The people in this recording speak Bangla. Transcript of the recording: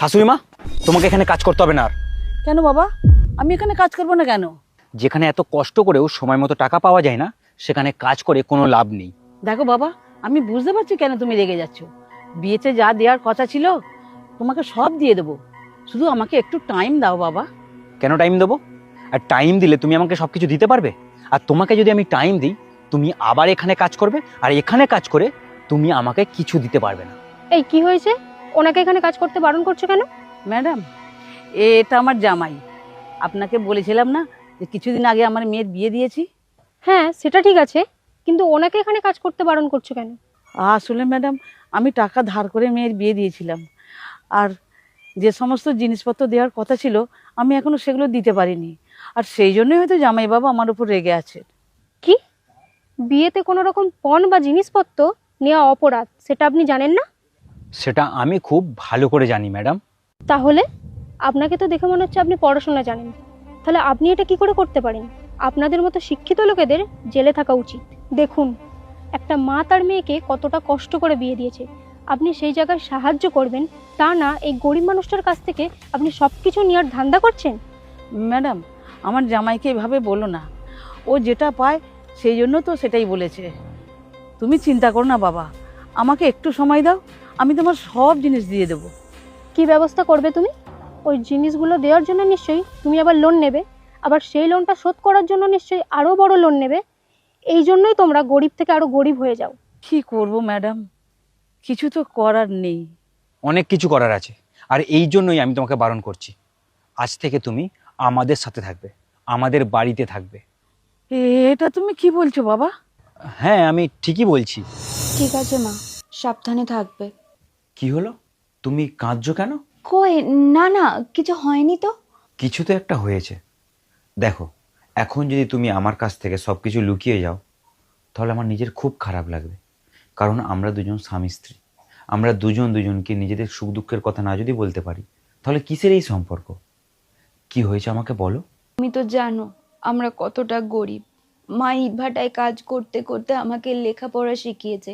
শাশুড়ি মা, তোমাকে এখানে কাজ করতে হবে না আর। কেন বাবা, আমি এখানে কাজ করবো না কেন? যেখানে এত কষ্ট করেও সময় মতো টাকা পাওয়া যায় না, সেখানে কাজ করে কোনো লাভ নেই। দেখো বাবা, আমি বুঝতে পারছি কেন তুমি রেগে যাচ্ছ। বিয়েতে যা দেওয়ার কথা ছিল তোমাকে সব দিয়ে দেবো, শুধু আমাকে একটু টাইম দাও বাবা। কেন টাইম দেবো? আর টাইম দিলে তুমি আমাকে সবকিছু দিতে পারবে? আর তোমাকে যদি আমি টাইম দিই, তুমি আবার এখানে কাজ করবে, আর এখানে কাজ করে তুমি আমাকে কিছু দিতে পারবে না। এই কি হয়েছে? ওনাকে এখানে কাজ করতে বারণ করছো কেন? ম্যাডাম, এটা আমার জামাই। আপনাকে বলেছিলাম না যে কিছুদিন আগে আমার মেয়ের বিয়ে দিয়েছি। হ্যাঁ, সেটা ঠিক আছে, কিন্তু ওনাকে এখানে কাজ করতে বারণ করছো কেন? আসলে ম্যাডাম, আমি টাকা ধার করে মেয়ের বিয়ে দিয়েছিলাম, আর যে সমস্ত জিনিসপত্র দেওয়ার কথা ছিল আমি এখনো সেগুলো দিতে পারিনি, আর সেই জন্যই হয়তো জামাই বাবা আমার উপর রেগে আছে। কি? বিয়েতে কোনো রকম পণ বা জিনিসপত্র নেওয়া অপরাধ, সেটা আপনি জানেন না? সেটা আমি খুব ভালো করে জানি ম্যাডাম। তাহলে আপনাকে তো দেখে মনে হচ্ছে আপনি পড়াশোনা জানেন, তাহলে আপনি এটা কি করে করতে পারেন? আপনাদের মতো শিক্ষিত লোকেদের জেলে থাকা উচিত। দেখুন, একটা মা তার মেয়েকে কতটা কষ্ট করে বিয়ে দিয়েছে, আপনি সেই জায়গায় সাহায্য করবেন, তা না এই গরিব মানুষটার কাছ থেকে আপনি সব কিছু নেওয়ার ধান্দা করছেন। ম্যাডাম, আমার জামাইকে এভাবে বলো না, ও যেটা পায় সেই জন্য তো সেটাই বলেছে। তুমি চিন্তা করো না বাবা, আমাকে একটু সময় দাও, আমি তোমার সব জিনিস দিয়ে দেবো। কি ব্যবস্থা করবে তুমি? ওই জিনিসগুলো দেওয়ার জন্য নিশ্চয়ই তুমি আবার লোন নেবে, আবার সেই লোনটা শোধ করার জন্য নিশ্চয়ই আরও বড় লোন নেবে। এই জন্যই তোমরা গরিব থেকে আরো গরিব হয়ে যাও। কি করব ম্যাডাম, কিছু তো করার নেই। অনেক কিছু করার আছে, আর এই জন্যই আমি তোমাকে বারণ করছি। আজ থেকে তুমি আমাদের সাথে থাকবে, আমাদের বাড়িতে থাকবে। এটা তুমি কি বলছো বাবা? হ্যাঁ, আমি ঠিকই বলছি। ঠিক আছে মা, সাবধানে থাকবে। কি হলো, তুমি কাঁদছো কেন? কই, না না, কিছু হয়নি তো। কিছু তো একটা হয়েছে। দেখো, এখন যদি তুমি আমার কাছ থেকে সব কিছু লুকিয়ে যাও, তাহলে আমার নিজের খুব খারাপ লাগবে। কারণ আমরা দুজন স্বামী স্ত্রী, আমরা দুজন দুজনকে নিজেদের সুখ দুঃখের কথা না যদি বলতে পারি, তাহলে কিসের এই সম্পর্ক? কি হয়েছে আমাকে বলো। তুমি তো জানো আমরা কতটা গরিব। মা ইটভাটায় কাজ করতে করতে আমাকে লেখাপড়া শিখিয়েছে,